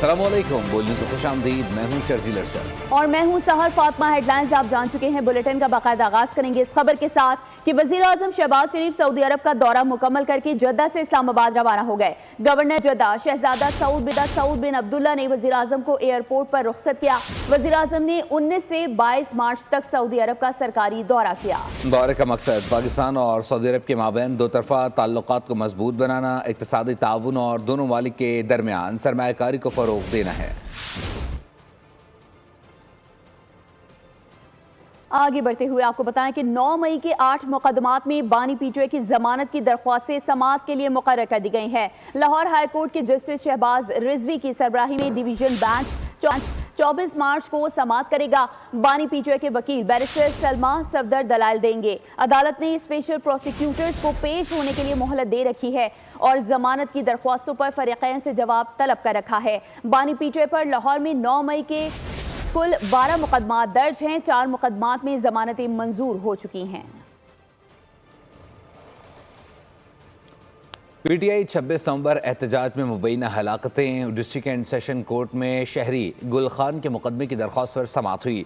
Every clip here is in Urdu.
السلام علیکم، بول نیوز کو خوش آمدید۔ میں ہوں شرزیل ارشد اور میں ہوں سحر فاطمہ۔ ہیڈ لائنز آپ جان چکے ہیں، بلیٹن کا باقاعدہ آغاز کریں گے اس خبر کے ساتھ کہ وزیر اعظم شہباز شریف سعودی عرب کا دورہ مکمل کر کے جدہ سے اسلام آباد روانہ ہو گئے۔ گورنر جدہ شہزادہ سعود بن عبداللہ نے وزیر اعظم کو ایئرپورٹ پر رخصت کیا۔ وزیر اعظم نے 19 سے 22 مارچ تک سعودی عرب کا سرکاری دورہ کیا۔ دورے کا مقصد پاکستان اور سعودی عرب کے مابین دو طرفہ تعلقات کو مضبوط بنانا، اقتصادی تعاون اور دونوں ممالک کے درمیان سرمایہ کاری کو فروغ دینا ہے۔ آگے بڑھتے ہوئے آپ کو بتائیں کہ 9 مئی کے 8 مقدمات میں بانی پی ٹی آئی کی ضمانت کی درخواستیں سماعت کے لیے مقرر کر دی گئی ہیں۔ لاہور ہائی کورٹ کے جسٹس شہباز رضوی کی سربراہی میں ڈویژن بینچ 24 مارچ کو سماعت کرے گا۔ بانی پی ٹی آئی کے وکیل بیرسٹر سلما صفدر دلائل دیں گے۔ عدالت نے اسپیشل پروسیکیوٹرز کو پیش ہونے کے لیے مہلت دے رکھی ہے اور ضمانت کی درخواستوں پر فریقین سے جواب طلب کر رکھا ہے۔ بانی پی ٹی آئی پر لاہور میں 9 مئی کے کل 12 مقدمات درج ہیں۔ 4 مقدمات میں ضمانتیں منظور ہو چکی ہیں۔ پی ٹی آئی 26 نومبر احتجاج میں مبینہ ہلاکتیں۔ ڈسٹرکٹ اینڈ سیشن کورٹ میں شہری گل خان کے مقدمے کی درخواست پر سماعت ہوئی۔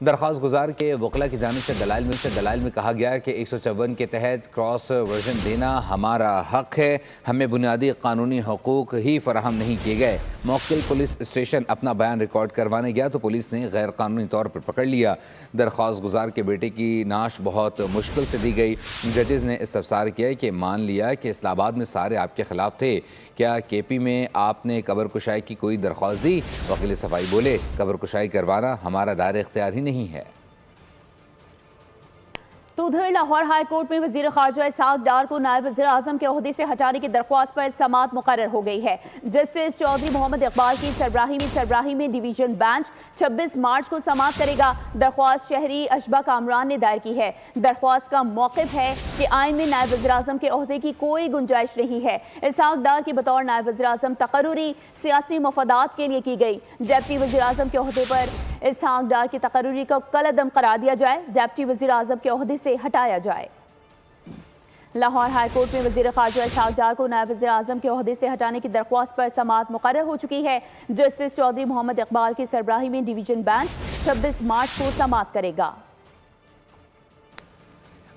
درخواست گزار کے وکلاء کی جانب سے دلائل میں کہا گیا کہ 154 کے تحت کراس ورژن دینا ہمارا حق ہے، ہمیں بنیادی قانونی حقوق ہی فراہم نہیں کیے گئے۔ موکل پولیس اسٹیشن اپنا بیان ریکارڈ کروانے گیا تو پولیس نے غیر قانونی طور پر پکڑ لیا۔ درخواست گزار کے بیٹے کی نعش بہت مشکل سے دی گئی۔ ججز نے استفسار کیا کہ مان لیا کہ اسلام آباد میں سارے آپ کے خلاف تھے، کیا کے پی میں آپ نے قبر کشائی کی کوئی درخواست دی؟ وکیل صفائی بولے، قبر کشائی کروانا ہمارا دائرہ اختیار ہی نہیں ہے۔ تو ادھر لاہور ہائی کورٹ میں وزیر خارجہ اسحاق ڈار کو نائب وزیر اعظم کے عہدے سے ہٹانے کی درخواست پر سماعت مقرر ہو گئی ہے۔ جسٹس چودھری محمد اقبال کی سربراہی میں ڈویژن بینچ 26 مارچ کو سماعت کرے گا۔ درخواست شہری اشبا کامران نے دائر کی ہے۔ درخواست کا موقف ہے کہ آئین میں نائب وزیر اعظم کے عہدے کی کوئی گنجائش نہیں ہے۔ اسحاق ڈار کی بطور نائب وزیر اعظم تقرری سیاسی مفادات کے لیے کی گئی۔ ڈپٹی وزیر اعظم کے عہدے پر اسحاق ڈار کی تقرری کو کالعدم قرار دیا جائے، ڈپٹی وزیر اعظم کے عہدے سے ہٹایا جائے۔ لاہور ہائی کورٹ میں وزیر خارجہ اسحاق ڈار کو نائب وزیر اعظم کے عہدے سے ہٹانے کی درخواست پر سماعت مقرر ہو چکی ہے۔ جسٹس چودھری محمد اقبال کی سربراہی میں ڈویژن بینچ 26 مارچ کو سماعت کرے گا۔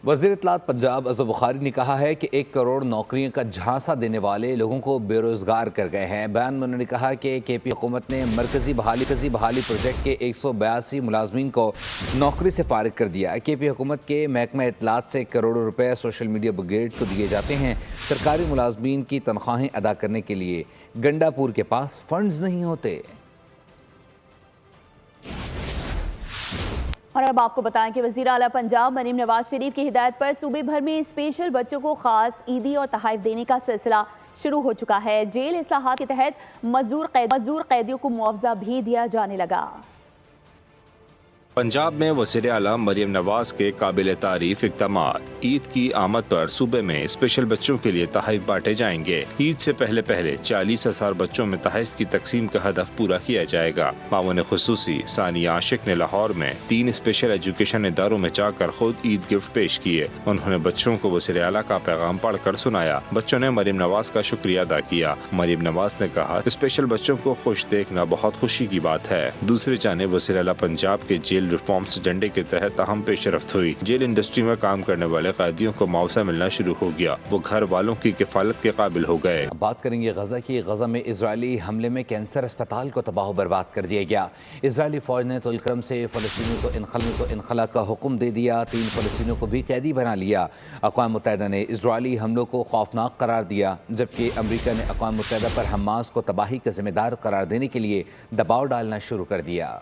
وزیر اطلاعات پنجاب عزب بخاری نے کہا ہے کہ 1 کروڑ نوکریوں کا جھانسا دینے والے لوگوں کو بے روزگار کر گئے ہیں۔ بیان میں انہوں نے کہا کہ کے پی حکومت نے مرکزی بحالی پروجیکٹ کے 182 ملازمین کو نوکری سے فارغ کر دیا۔ کے پی حکومت کے محکمہ اطلاعات سے کروڑوں روپے سوشل میڈیا بریگیڈ کو دیے جاتے ہیں۔ سرکاری ملازمین کی تنخواہیں ادا کرنے کے لیے گنڈا پور کے پاس فنڈز نہیں ہوتے۔ اور اب آپ کو بتائیں کہ وزیر اعلیٰ پنجاب مریم نواز شریف کی ہدایت پر صوبے بھر میں اسپیشل بچوں کو خاص عیدی اور تحائف دینے کا سلسلہ شروع ہو چکا ہے۔ جیل اصلاحات کے تحت مزدور قیدیوں کو معاوضہ بھی دیا جانے لگا۔ پنجاب میں وزیر اعلیٰ مریم نواز کے قابل تعریف اقدامات۔ عید کی آمد پر صوبے میں اسپیشل بچوں کے لیے تحائف بانٹے جائیں گے۔ عید سے پہلے 40,000 بچوں میں تحائف کی تقسیم کا ہدف پورا کیا جائے گا۔ معاون خصوصی ثانیہ عاشق نے لاہور میں 3 اسپیشل ایجوکیشن اداروں میں جا کر خود عید گفٹ پیش کیے۔ انہوں نے بچوں کو وزیر اعلیٰ کا پیغام پڑھ کر سنایا۔ بچوں نے مریم نواز کا شکریہ ادا کیا۔ مریم نواز نے کہا، اسپیشل بچوں کو خوش دیکھنا بہت خوشی کی بات ہے۔ دوسری جانب وزیر اعلیٰ پنجاب کے جیل ریفارمز ایجنڈے کے تحت اہم پیش رفت ہوئی۔ جیل انڈسٹری میں کام کرنے والے قیدیوں کو معاوضہ ملنا شروع ہو گیا۔ وہ گھر والوں کی کفالت کے قابل ہو گئے۔ اب بات کریں گے غزہ کی۔ غزہ میں اسرائیلی حملے میں کینسر اسپتال کو تباہ و برباد کر دیا گیا۔ اسرائیلی فوج نے طول سے فلسطینیوں کو انخلا کا حکم دے دیا۔ 3 فلسطینیوں کو بھی قیدی بنا لیا۔ اقوام متحدہ نے اسرائیلی حملوں کو خوفناک قرار دیا، جبکہ امریکہ نے اقوام متحدہ پر حماس کو تباہی کا ذمہ دار قرار دینے کے لیے دباؤ ڈالنا شروع کر دیا۔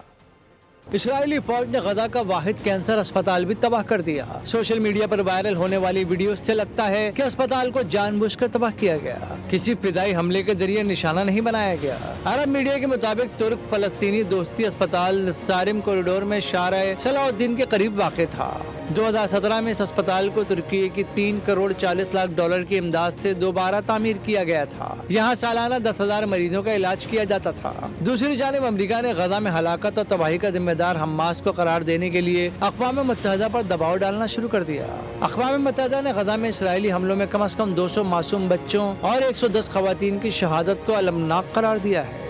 اسرائیلی فوج نے غزہ کا واحد کینسر اسپتال بھی تباہ کر دیا۔ سوشل میڈیا پر وائرل ہونے والی ویڈیوز سے لگتا ہے کہ اسپتال کو جان بوجھ کر تباہ کیا گیا، کسی فضائی حملے کے ذریعے نشانہ نہیں بنایا گیا۔ عرب میڈیا کے مطابق ترک فلسطینی دوستی اسپتال سارم کوریڈور میں شارع صلاح الدین کے قریب واقع تھا۔ 2017 میں اس اسپتال کو ترکی کی 3 کروڑ 40 لاکھ ڈالر کی امداد سے دوبارہ تعمیر کیا گیا تھا۔ یہاں سالانہ 10,000 مریضوں کا علاج کیا جاتا تھا۔ دوسری جانب امریکہ نے غزہ میں ہلاکت اور تباہی کا ذمہ دار حماس کو قرار دینے کے لیے اقوام متحدہ پر دباؤ ڈالنا شروع کر دیا۔ اقوام متحدہ نے غزہ میں اسرائیلی حملوں میں کم از کم 200 معصوم بچوں اور 110 خواتین کی شہادت کو المناک قرار دیا ہے۔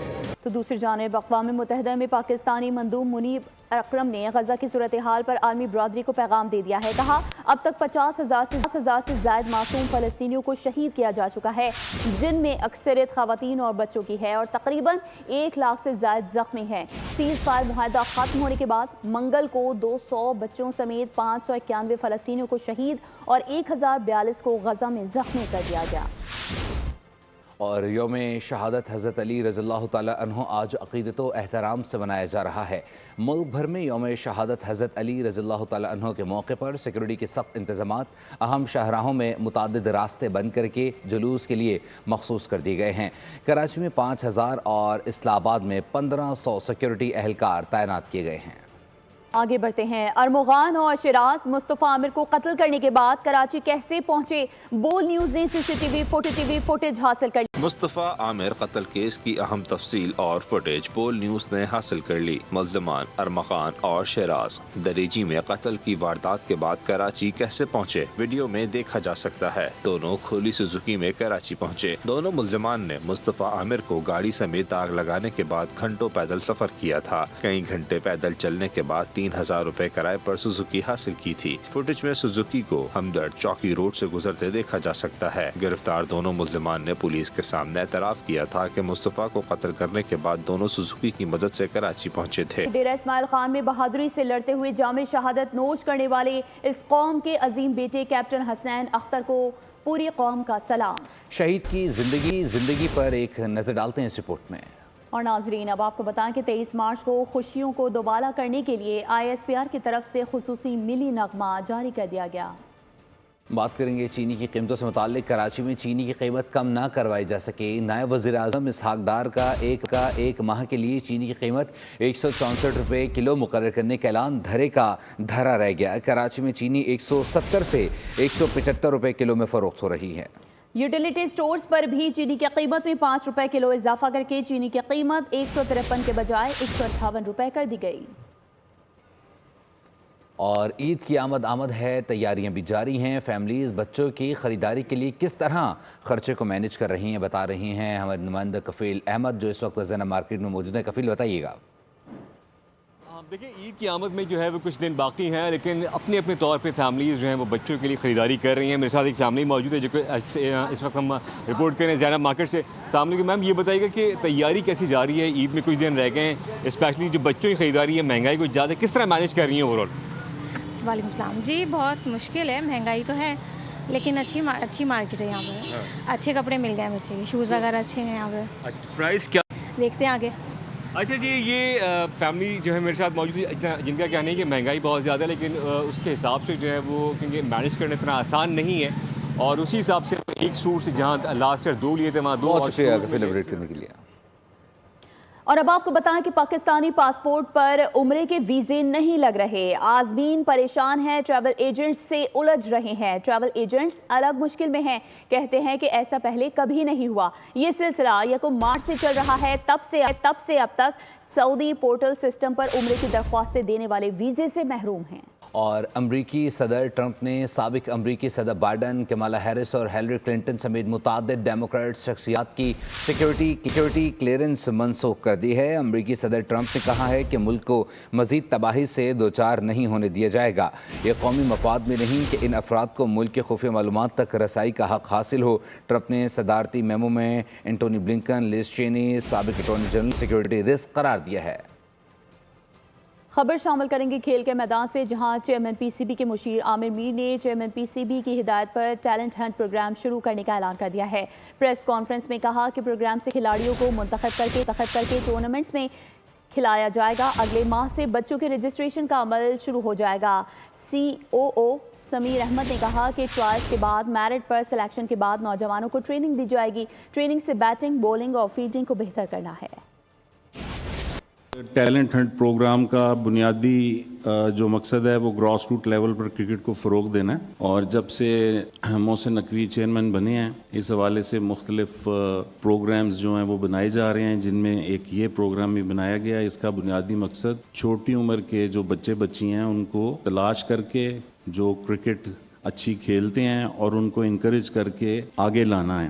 تو دوسری جانب اقوام متحدہ میں پاکستانی مندوب منیب اکرم نے غزہ کی صورتحال پر عالمی برادری کو پیغام دے دیا ہے. کہا اب تک 50,000 سے زائد معصوم فلسطینیوں کو شہید کیا جا چکا ہے، جن میں اکثریت خواتین اور بچوں کی ہے، اور تقریباً 1 لاکھ سے زائد زخمی ہیں. سیز فائر معاہدہ ختم ہونے کے بعد منگل کو 200 بچوں سمیت 591 فلسطینیوں کو شہید اور 1042 کو غزہ میں زخمی کر دیا گیا. اور یوم شہادت حضرت علی رضی اللہ تعالیٰ عنہ آج عقیدت و احترام سے منایا جا رہا ہے. ملک بھر میں یوم شہادت حضرت علی رضی اللہ تعالیٰ عنہ کے موقع پر سیکورٹی کے سخت انتظامات اہم شاہراہوں میں متعدد راستے بند کر کے جلوس کے لیے مخصوص کر دیے گئے ہیں. کراچی میں 5,000 اور اسلام آباد میں 1,500 سیکورٹی اہلکار تعینات کیے گئے ہیں. آگے بڑھتے ہیں. ارمغان اور شیراز مصطفیٰ عامر کو قتل کرنے کے بعد کراچی کیسے پہنچے؟ بول نیوز نے سی ٹی وی فوٹیج حاصل کر لی. مصطفیٰ عامر قتل کیس کی اہم تفصیل اور فوٹیج بول نیوز نے حاصل کر لی. ملزمان ارمغان اور شیراز دریجی میں قتل کی واردات کے بعد کراچی کیسے پہنچے؟ ویڈیو میں دیکھا جا سکتا ہے. دونوں کھولی سوزوکی میں کراچی پہنچے. دونوں ملزمان نے مصطفیٰ عامر کو گاڑی سمیت آگ لگانے کے بعد گھنٹوں پیدل سفر کیا تھا. کئی گھنٹے پیدل چلنے کے بعد 3,000 روپے کرائے پر سوزوکی حاصل کی تھی. فوٹیج میں سوزوکی کو ہمدرد چوکی روڈ سے گزرتے دیکھا جا سکتا ہے. گرفتار دونوں ملزمان نے پولیس کے سامنے اعتراف کیا تھا کہ مصطفیٰ کو قتل کرنے کے بعد دونوں سوزوکی کی مدد سے کراچی پہنچے تھے. ڈیرہ اسماعیل خان میں بہادری سے لڑتے ہوئے جام شہادت نوش کرنے والے اس قوم کے عظیم بیٹے کیپٹن حسنین اختر کو پوری قوم کا سلام. شہید کی زندگی پر ایک نظر ڈالتے ہیں اس رپورٹ میں. اور ناظرین اب آپ کو بتائیں کہ 23 مارچ کو خوشیوں کو دوبالا کرنے کے لیے ISPR کی طرف سے خصوصی ملی نغمہ جاری کر دیا گیا. بات کریں گے چینی کی قیمتوں سے متعلق. کراچی میں چینی کی قیمت کم نہ کروائی جا سکے. نائب وزیر اعظم اسحاق ڈار کا ایک ماہ کے لیے چینی کی قیمت 164 روپے کلو مقرر کرنے کا اعلان دھرے کا دھرا رہ گیا. کراچی میں چینی 170 سے 175 روپے کلو میں فروخت ہو رہی ہے. یوٹیلیٹی سٹورز پر بھی چینی کی قیمت میں 5 روپے کلو اضافہ کر کے چینی کی قیمت 153 کے بجائے 158 روپے کر دی گئی. اور عید کی آمد ہے. تیاریاں بھی جاری ہیں. فیملیز بچوں کی خریداری کے لیے کس طرح خرچے کو مینیج کر رہی ہیں بتا رہی ہیں ہمارے نمائندہ کفیل احمد جو اس وقت زینب مارکیٹ میں موجود ہے. کفیل بتائیے گا. دیکھیں عید کی آمد میں جو ہے وہ کچھ دن باقی ہیں، لیکن اپنے اپنے طور پہ فیملیز جو ہیں وہ بچوں کے لیے خریداری کر رہی ہیں. میرے ساتھ ایک فیملی موجود ہے جو کہ اس وقت ہم رپورٹ کریں زینب مارکیٹ سے. السلام علیکم میم، یہ بتائیے گا کہ تیاری کیسی جا رہی ہے؟ عید میں کچھ دن رہ گئے ہیں، اسپیشلی جو بچوں کی خریداری ہے، مہنگائی کچھ زیادہ کس طرح مینیج کر رہی ہیں اوور آل؟ وعلیکم السلام. جی بہت مشکل ہے، مہنگائی تو ہے لیکن اچھی مارکیٹ ہے یہاں پہ. اچھے کپڑے مل گئے بچے کے، شوز وغیرہ اچھے ہیں یہاں پہ. پرائس کیا دیکھتے ہیں آگے. اچھا جی، یہ فیملی جو ہے میرے ساتھ موجود ہے جن کا کہنا ہے کہ مہنگائی بہت زیادہ ہے، لیکن اس کے حساب سے جو ہے وہ کیونکہ مینیج کرنا اتنا آسان نہیں ہے، اور اسی حساب سے ایک سوٹ سے جہاں لاسٹ ایئر 2 لیے تھے وہاں 2 اور سیلیبریٹ کرنے کے لیے. اور اب آپ کو بتائیں کہ پاکستانی پاسپورٹ پر عمرے کے ویزے نہیں لگ رہے. عازمین پریشان ہیں، ٹریول ایجنٹس سے الجھ رہے ہیں. ٹریول ایجنٹس الگ مشکل میں ہیں، کہتے ہیں کہ ایسا پہلے کبھی نہیں ہوا. یہ سلسلہ 1 مارچ سے چل رہا ہے. تب سے اب تک سعودی پورٹل سسٹم پر عمرے کی درخواستیں دینے والے ویزے سے محروم ہیں. اور امریکی صدر ٹرمپ نے سابق امریکی صدر بائیڈن، کمالا ہیرس اور ہیلری کلنٹن سمیت متعدد ڈیموکریٹ شخصیات کی سیکیورٹی کلیئرنس منسوخ کر دی ہے. امریکی صدر ٹرمپ نے کہا ہے کہ ملک کو مزید تباہی سے دوچار نہیں ہونے دیا جائے گا. یہ قومی مفاد میں نہیں کہ ان افراد کو ملک کے خفیہ معلومات تک رسائی کا حق حاصل ہو. ٹرمپ نے صدارتی میمو میں اینٹونی بلنکن، لیز چینی، سابق اٹارنی جنرل سیکیورٹی رسک قرار دیا ہے. خبر شامل کریں گے کھیل کے میدان سے، جہاں چیئرمین PCB کے مشیر عامر میر نے چیئرمین PCB کی ہدایت پر ٹیلنٹ ہنٹ پروگرام شروع کرنے کا اعلان کر دیا ہے. پریس کانفرنس میں کہا کہ پروگرام سے کھلاڑیوں کو منتخب کر کے ٹورنامنٹس میں کھلایا جائے گا. اگلے ماہ سے بچوں کے رجسٹریشن کا عمل شروع ہو جائے گا. COO سمیر احمد نے کہا کہ ٹرائلز کے بعد میرٹ پر سلیکشن کے بعد نوجوانوں کو ٹریننگ دی جائے گی. ٹریننگ سے بیٹنگ، بولنگ اور فیلڈنگ کو بہتر کرنا ہے. ٹیلنٹ ہنٹ پروگرام کا بنیادی جو مقصد ہے وہ گراس روٹ لیول پر کرکٹ کو فروغ دینا ہے. اور جب سے محسن نقوی چیئرمین بنے ہیں اس حوالے سے مختلف پروگرامز جو ہیں وہ بنائے جا رہے ہیں، جن میں ایک یہ پروگرام بھی بنایا گیا ہے. اس کا بنیادی مقصد چھوٹی عمر کے جو بچے بچی ہیں ان کو تلاش کر کے جو کرکٹ اچھی کھیلتے ہیں اور ان کو انکریج کر کے آگے لانا ہے.